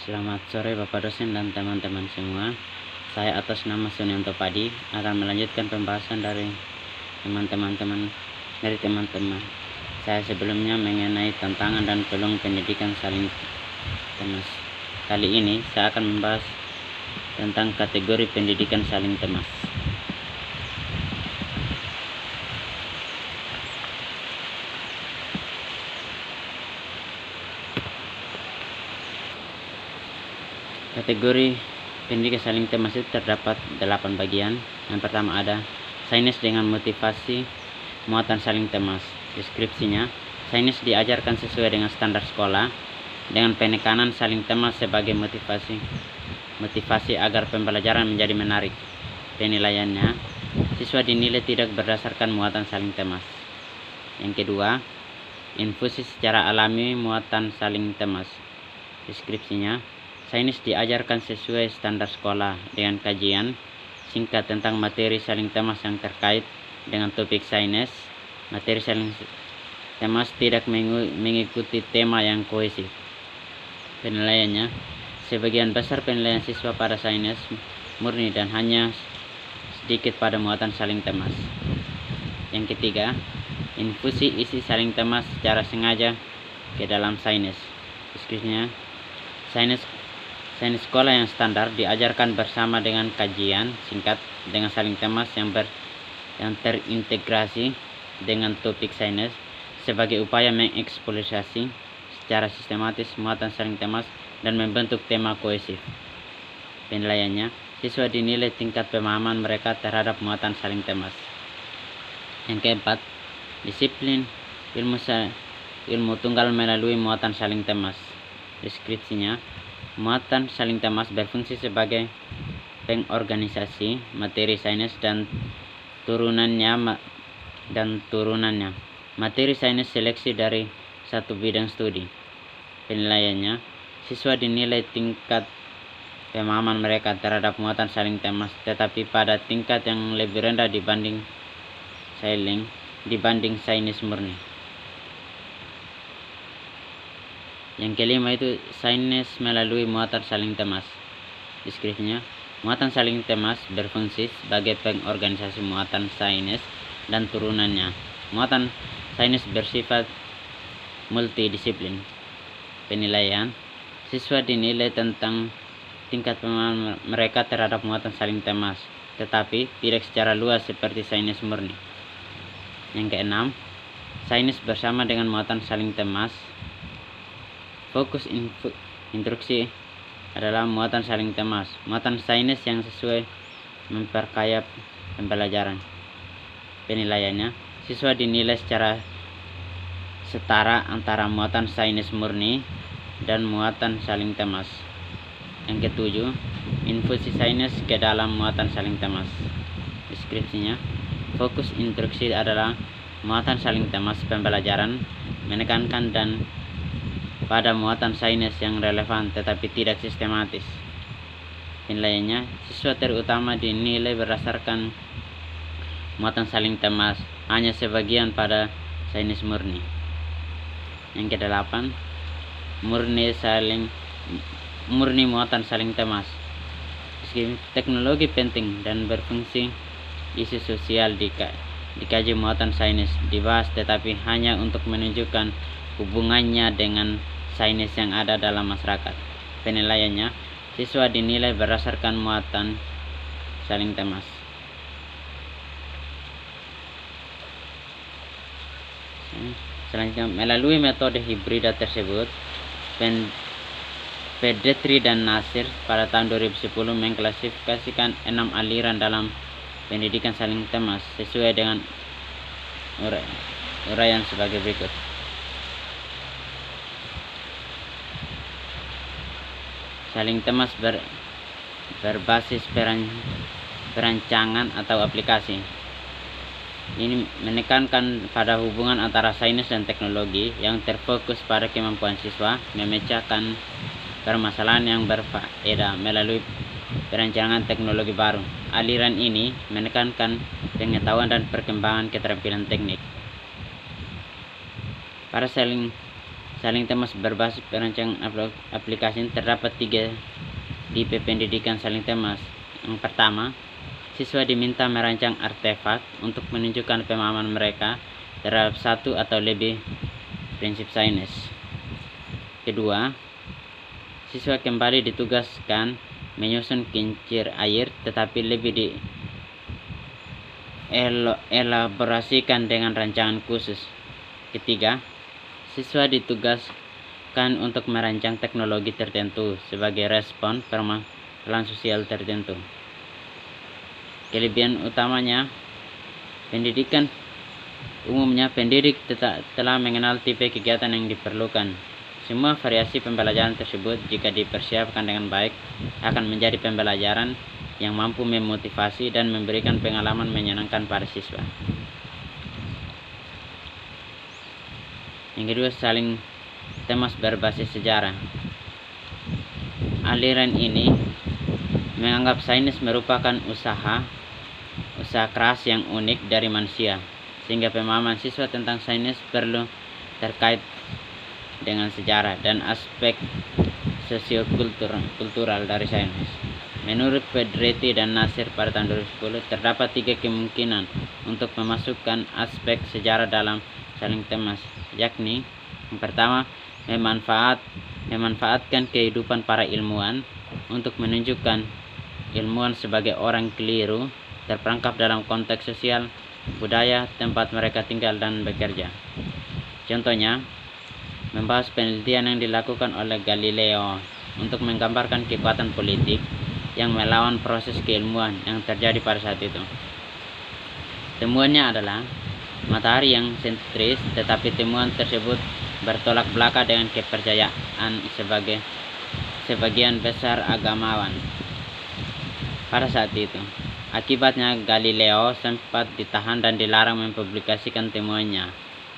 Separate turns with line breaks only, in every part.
Selamat sore Bapak dosen dan teman-teman semua. Saya atas nama Sunyanto Padi akan melanjutkan pembahasan dari teman-teman. Saya sebelumnya mengenai tantangan dan peluang pendidikan saling temas. Kali ini saya akan membahas tentang kategori pendidikan saling temas. Kategori pendidikan saling temas itu terdapat 8 bagian. Yang pertama ada sains dengan motivasi muatan saling temas. Deskripsinya, sains diajarkan sesuai dengan standar sekolah dengan penekanan saling temas sebagai motivasi agar pembelajaran menjadi menarik. Penilaiannya, siswa dinilai tidak berdasarkan muatan saling temas. Yang kedua, infusi secara alami muatan saling temas. Deskripsinya, sains diajarkan sesuai standar sekolah dengan kajian singkat tentang materi saling temas yang terkait dengan topik sains. Materi saling temas tidak mengikuti tema yang kohesif. Penilaiannya, sebagian besar penilaian siswa pada sains murni dan hanya sedikit pada muatan saling temas. Yang ketiga, infusi isi saling temas secara sengaja ke dalam sains. Deskripsinya, sains sekolah yang standar diajarkan bersama dengan kajian singkat dengan saling temas yang terintegrasi dengan topik sains sebagai upaya mengeksploitasi secara sistematis muatan saling temas dan membentuk tema kohesif. Penilaiannya, siswa dinilai tingkat pemahaman mereka terhadap muatan saling temas. Yang keempat, disiplin ilmu tunggal melalui muatan saling temas. Deskripsinya, muatan saling temas berfungsi sebagai pengorganisasi materi sains dan turunannya. Materi sains seleksi dari satu bidang studi. Penilaiannya, siswa dinilai tingkat pemahaman mereka terhadap muatan saling temas, tetapi pada tingkat yang lebih rendah dibanding sains murni. Yang kelima itu sains melalui muatan saling temas. Deskripsinya, muatan saling temas berfungsi sebagai pengorganisasi muatan sains dan turunannya. Muatan sains bersifat multidisiplin. Penilaian, siswa dinilai tentang tingkat pemahaman mereka terhadap muatan saling temas, tetapi tidak secara luas seperti sains murni. Yang keenam, sains bersama dengan muatan saling temas. Fokus instruksi adalah muatan saling temas. Muatan sains yang sesuai memperkaya pembelajaran. Penilaiannya, siswa dinilai secara setara antara muatan sains murni dan muatan saling temas. Yang ketujuh, infusi sains ke dalam muatan saling temas. Deskripsinya, fokus instruksi adalah muatan saling temas pembelajaran menekankan dan pada muatan sains yang relevan tetapi tidak sistematis. Penilaiannya, siswa terutama dinilai berdasarkan muatan saling temas, hanya sebagian pada sains murni. Yang kedelapan, murni muatan saling temas. Teknologi penting dan berfungsi isu sosial dikaji muatan sains dibahas tetapi hanya untuk menunjukkan hubungannya dengan sains yang ada dalam masyarakat. Penilaiannya, siswa dinilai berdasarkan muatan saling temas. Selanjutnya, melalui metode hibrida tersebut, Pedetri dan Nasir pada tahun 2010 mengklasifikasikan 6 aliran dalam pendidikan saling temas sesuai dengan uraian sebagai berikut. Saling temas berbasis perancangan atau aplikasi. Ini menekankan pada hubungan antara sains dan teknologi yang terfokus pada kemampuan siswa memecahkan permasalahan yang berfaedah melalui perancangan teknologi baru. Aliran ini menekankan pengetahuan dan perkembangan keterampilan teknik. Pada saling temas berbasis perancangan aplikasi terdapat 3 tipe pendidikan saling temas. Yang pertama, siswa diminta merancang artefak untuk menunjukkan pemahaman mereka terhadap satu atau lebih prinsip sains. Kedua, siswa kembali ditugaskan menyusun kincir air tetapi lebih dielaborasikan dengan rancangan khusus. Ketiga, siswa ditugaskan untuk merancang teknologi tertentu sebagai respon permasalahan sosial tertentu. Kelebihan utamanya, umumnya pendidik telah mengenal tipe kegiatan yang diperlukan. Semua variasi pembelajaran tersebut jika dipersiapkan dengan baik akan menjadi pembelajaran yang mampu memotivasi dan memberikan pengalaman menyenangkan pada siswa. Yang kedua, saling temas berbasis sejarah. Aliran ini menganggap sains merupakan usaha keras yang unik dari manusia, sehingga pemahaman siswa tentang sains perlu terkait dengan sejarah dan aspek sosiokultural dari sains. Menurut Pedretti dan Nasir pada tahun 2010, terdapat 3 kemungkinan untuk memasukkan aspek sejarah dalam saling temas, yakni yang pertama, memanfaatkan kehidupan para ilmuwan untuk menunjukkan ilmuwan sebagai orang keliru terperangkap dalam konteks sosial, budaya, tempat mereka tinggal dan bekerja. Contohnya, membahas penelitian yang dilakukan oleh Galileo untuk menggambarkan kekuatan politik yang melawan proses keilmuan yang terjadi pada saat itu. Temuannya adalah matahari yang sentris, tetapi temuan tersebut bertolak belakang dengan kepercayaan sebagian besar agamawan pada saat itu. Akibatnya Galileo sempat ditahan dan dilarang mempublikasikan temuannya.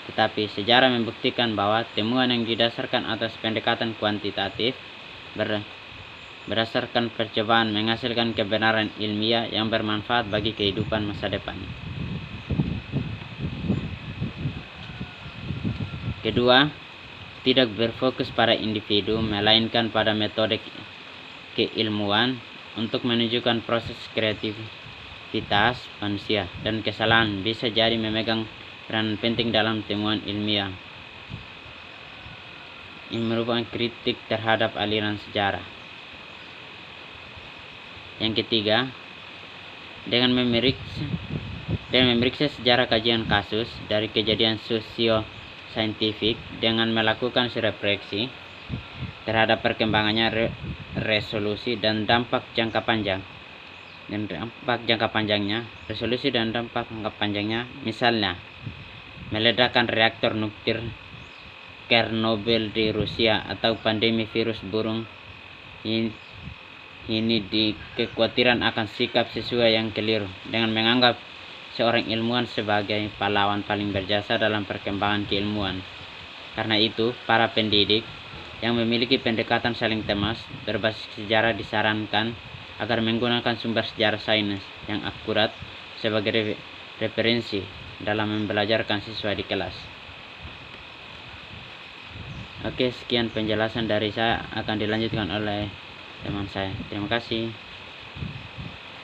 Tetapi sejarah membuktikan bahwa temuan yang didasarkan atas pendekatan kuantitatif berdasarkan percobaan menghasilkan kebenaran ilmiah yang bermanfaat bagi kehidupan masa depan. Kedua, tidak berfokus pada individu, melainkan pada metode keilmuan untuk menunjukkan proses kreativitas manusia, dan kesalahan bisa jadi memegang peran penting dalam temuan ilmiah. Ini merupakan kritik terhadap aliran sejarah. Yang ketiga, dengan memeriksa sejarah kajian kasus dari kejadian sosio-saintifik dengan melakukan refleksi terhadap perkembangannya, resolusi dan dampak jangka panjangnya, misalnya meledakan reaktor nuklir Chernobyl di Rusia atau pandemi virus burung ini kekhawatiran akan sikap siswa yang keliru dengan menganggap seorang ilmuwan sebagai pahlawan paling berjasa dalam perkembangan keilmuan. Karena itu, para pendidik yang memiliki pendekatan saling temas berbasis sejarah disarankan agar menggunakan sumber sejarah sains yang akurat sebagai referensi dalam membelajarkan siswa di kelas. Oke, sekian penjelasan dari saya, akan dilanjutkan oleh teman saya. Terima kasih.